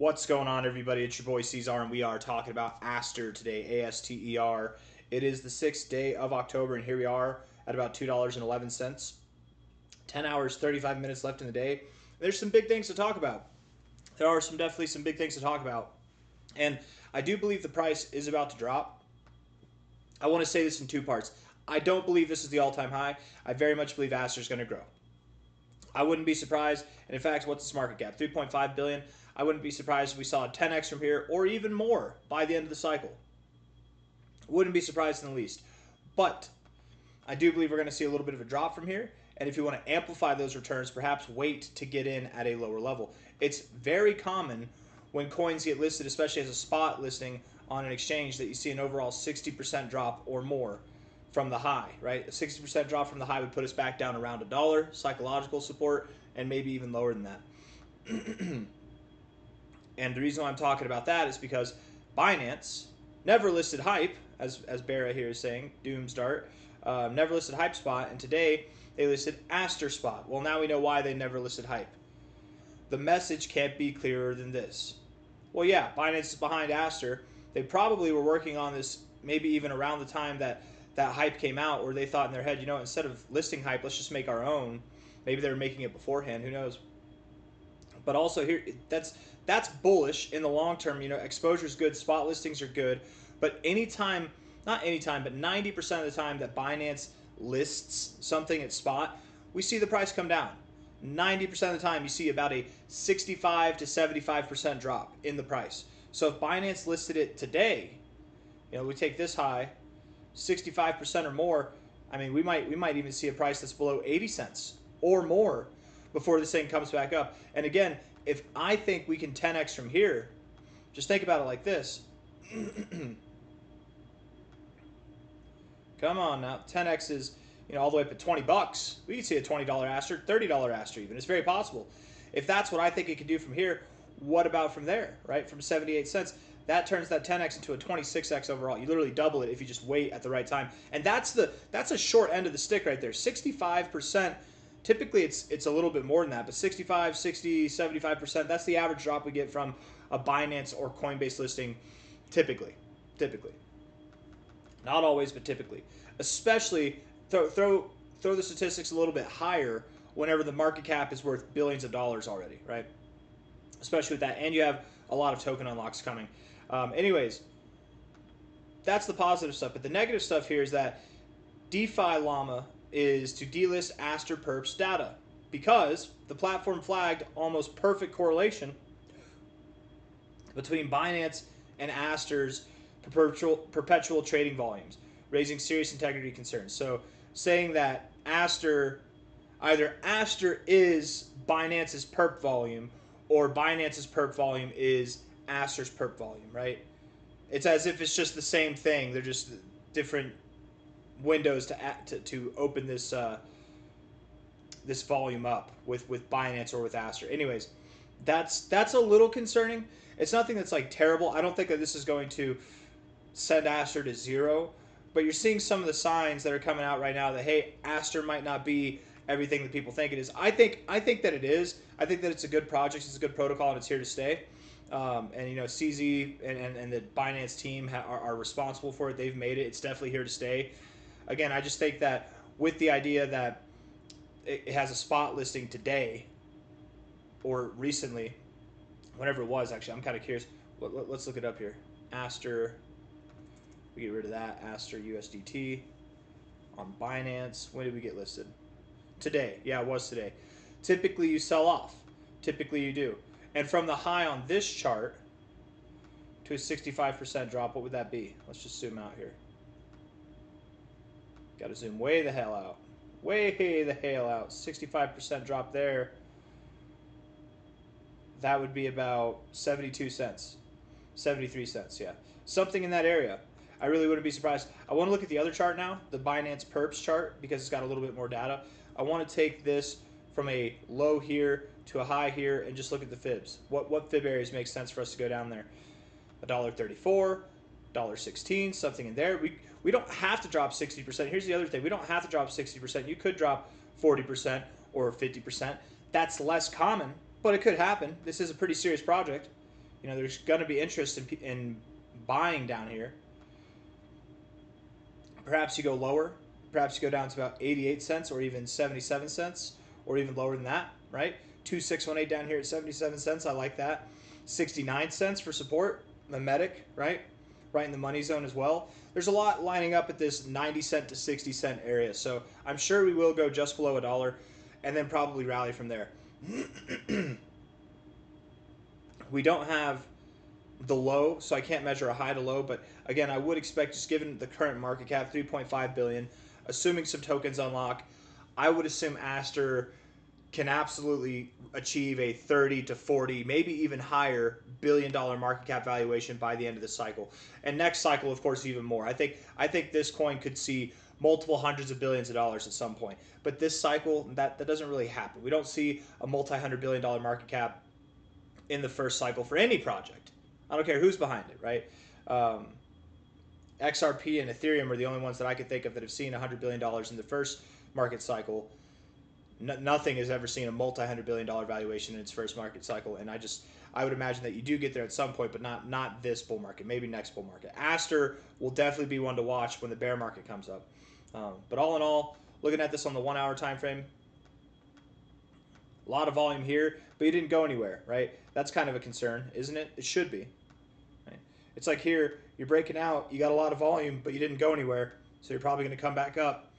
What's going on, everybody? It's your boy C-Zar, and we are talking about ASTER today, ASTER. It is the 6th day of October, and here we are at about $2.11. 10 hours, 35 minutes left in the day. There's some big things to talk about. There are definitely some big things to talk about. And I do believe the price is about to drop. I want to say this in two parts. I don't believe this is the all-time high. I very much believe ASTER is going to grow. I wouldn't be surprised. And in fact, what's its market cap? 3.5 billion. I wouldn't be surprised if we saw a 10x from here or even more by the end of the cycle. Wouldn't be surprised in the least. But I do believe we're going to see a little bit of a drop from here. And if you want to amplify those returns, perhaps wait to get in at a lower level. It's very common when coins get listed, especially as a spot listing on an exchange, that you see an overall 60% drop or more from the high, right? A 60% drop from the high would put us back down around $1, psychological support, and maybe even lower than that. And the reason why I'm talking about that is because Binance never listed hype, as Barra here is saying, Doomsdart, never listed hype spot, and today they listed ASTER spot. Well, now we know why they never listed hype. The message can't be clearer than this. Well, yeah, Binance is behind ASTER. They probably were working on this maybe even around the time that hype came out, where they thought in their head, instead of listing hype, let's just make our own. Maybe they were making it beforehand, who knows. But also here, that's bullish in the long term. Exposure is good, spot listings are good, but anytime, not anytime, but 90% of the time that Binance lists something at spot, we see the price come down. 90% of the time you see about a 65 to 75% drop in the price. So if Binance listed it today, we take this high, 65% or more, I mean, we might even see a price that's below 80 cents or more before this thing comes back up. And again, if I think we can 10x from here, just think about it like this. Come on now, 10x is all the way up at $20. We could see a $20 ASTER, $30 ASTER even. It's very possible. If that's what I think it could do from here, what about from there, right? From 78 cents. That turns that 10x into a 26x overall. You literally double it if you just wait at the right time. And that's a short end of the stick right there. 65%, typically it's a little bit more than that, but 65, 60, 75%, that's the average drop we get from a Binance or Coinbase listing typically. Not always, but typically. Especially, throw the statistics a little bit higher whenever the market cap is worth billions of dollars already, right? Especially with that, and you have a lot of token unlocks coming. Anyways, that's the positive stuff. But the negative stuff here is that DeFi Llama is to delist ASTER perps data because the platform flagged almost perfect correlation between Binance and ASTER's perpetual trading volumes, raising serious integrity concerns. So saying that either ASTER is Binance's perp volume or Binance's perp volume is ASTER's perp volume, right? It's as if it's just the same thing. They're just different windows to open this this volume up with Binance or with ASTER. Anyways, that's a little concerning. It's nothing that's like terrible. I don't think that this is going to send ASTER to zero, but you're seeing some of the signs that are coming out right now that, hey, ASTER might not be everything that people think it is. I think that it is. I think that it's a good project. It's a good protocol, and it's here to stay. And CZ and the Binance team are responsible for it. They've made it. It's definitely here to stay. Again, I just think that with the idea that it has a spot listing today or recently, whenever it was, actually, I'm kind of curious. Let's look it up here. ASTER. We get rid of that. ASTER USDT on Binance. When did we get listed? Today. Yeah, it was today. Typically you sell off. Typically you do. And from the high on this chart to a 65% drop, what would that be? Let's just zoom out here. Got to zoom way the hell out. Way the hell out. 65% drop there. That would be about 72 cents. 73 cents, yeah. Something in that area. I really wouldn't be surprised. I want to look at the other chart now, the Binance Perps chart, because it's got a little bit more data. I want to take this from a low here to a high here and just look at the fibs. What fib areas make sense for us to go down there? $1.34, $1.16, something in there. We don't have to drop 60%. Here's the other thing. We don't have to drop 60%. You could drop 40% or 50%. That's less common, but it could happen. This is a pretty serious project. there's going to be interest in buying down here. Perhaps you go lower. Perhaps you go down to about 88 cents or even 77 cents or even lower than that, right? 2618 down here at 77 cents. I like that. 69 cents for support. Mimetic, right? Right in the money zone as well. There's a lot lining up at this 90 cent to 60 cent area. So I'm sure we will go just below $1 and then probably rally from there. We don't have the low, so I can't measure a high to low, but again, I would expect, just given the current market cap, 3.5 billion, assuming some tokens unlock, I would assume ASTER can absolutely achieve a 30 to 40, maybe even higher billion-dollar market cap valuation by the end of the cycle. And next cycle, of course, even more. I think this coin could see multiple hundreds of billions of dollars at some point. But this cycle, that doesn't really happen. We don't see a multi-hundred billion dollar market cap in the first cycle for any project. I don't care who's behind it, right? XRP and Ethereum are the only ones that I could think of that have seen $100 billion in the first market cycle. Nothing has ever seen a multi-hundred billion dollar valuation in its first market cycle, and I would imagine that you do get there at some point, but not this bull market, maybe next bull market. ASTER will definitely be one to watch when the bear market comes up. But all in all, looking at this on the 1 hour time frame, a lot of volume here, but you didn't go anywhere, right? That's kind of a concern, isn't it? It should be. Right? It's like here, you're breaking out, you got a lot of volume, but you didn't go anywhere, so you're probably going to come back up.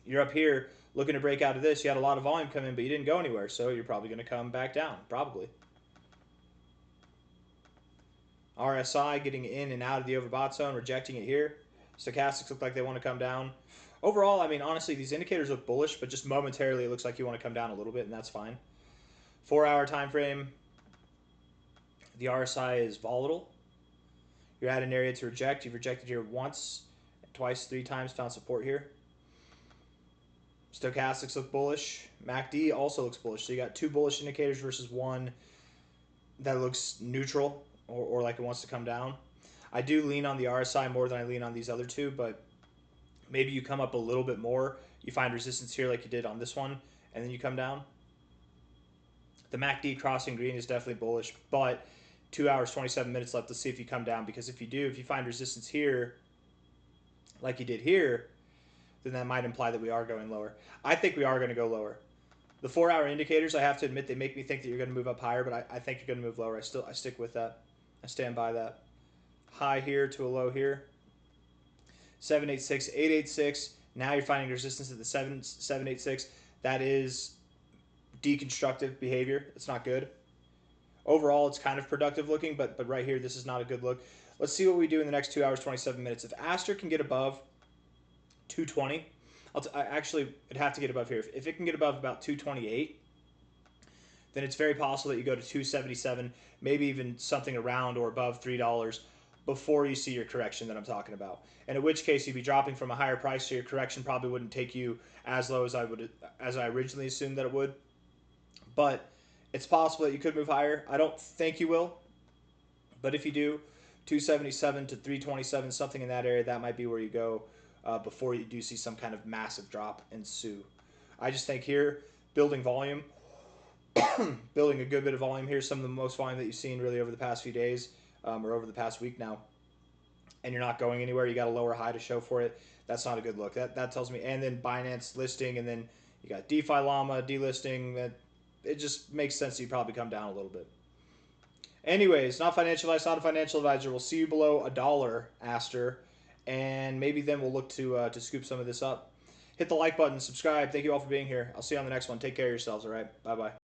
You're up here looking to break out of this, you had a lot of volume come in, but you didn't go anywhere, so you're probably going to come back down, probably. RSI getting in and out of the overbought zone, rejecting it here. Stochastics look like they want to come down. Overall, I mean, honestly, these indicators look bullish, but just momentarily it looks like you want to come down a little bit, and that's fine. 4 hour time frame, the RSI is volatile. You're at an area to reject. You've rejected here once, twice, 3 times, found support here. Stochastics look bullish. MACD also looks bullish. So you got 2 bullish indicators versus 1 that looks neutral or like it wants to come down. I do lean on the RSI more than I lean on these other 2, but maybe you come up a little bit more. You find resistance here like you did on this one, and then you come down. The MACD crossing green is definitely bullish, but 2 hours, 27 minutes left to see if you come down, because if you find resistance here like you did here, then that might imply that we are going lower. I think we are going to go lower. The 4 hour indicators, I have to admit, they make me think that you're going to move up higher, but I think you're going to move lower. I stick with that. I stand by that. High here to a low here. 786, 886. Now you're finding resistance at the 786. That is deconstructive behavior. It's not good. Overall, it's kind of productive looking, but right here, this is not a good look. Let's see what we do in the next 2 hours, 27 minutes. If ASTER can get above 220, actually, it'd have to get above here. If it can get above about 228, then it's very possible that you go to 277, maybe even something around or above $3 before you see your correction that I'm talking about. And in which case, you'd be dropping from a higher price, so your correction probably wouldn't take you as low as I originally assumed that it would. But it's possible that you could move higher. I don't think you will, but if you do, 277 to 327, something in that area, that might be where you go before you do see some kind of massive drop ensue. I just think here, building volume, building a good bit of volume here, some of the most volume that you've seen really over the past few days or over the past week now, and you're not going anywhere, you got a lower high to show for it, that's not a good look. That tells me, and then Binance listing, and then you got DeFi Llama delisting, that it just makes sense that you probably come down a little bit. Anyways, not financial advice, not a financial advisor. We'll see you below $1, ASTER, and maybe then we'll look to scoop some of this up. Hit the like button, subscribe. Thank you all for being here. I'll see you on the next one. Take care of yourselves, all right? Bye-bye.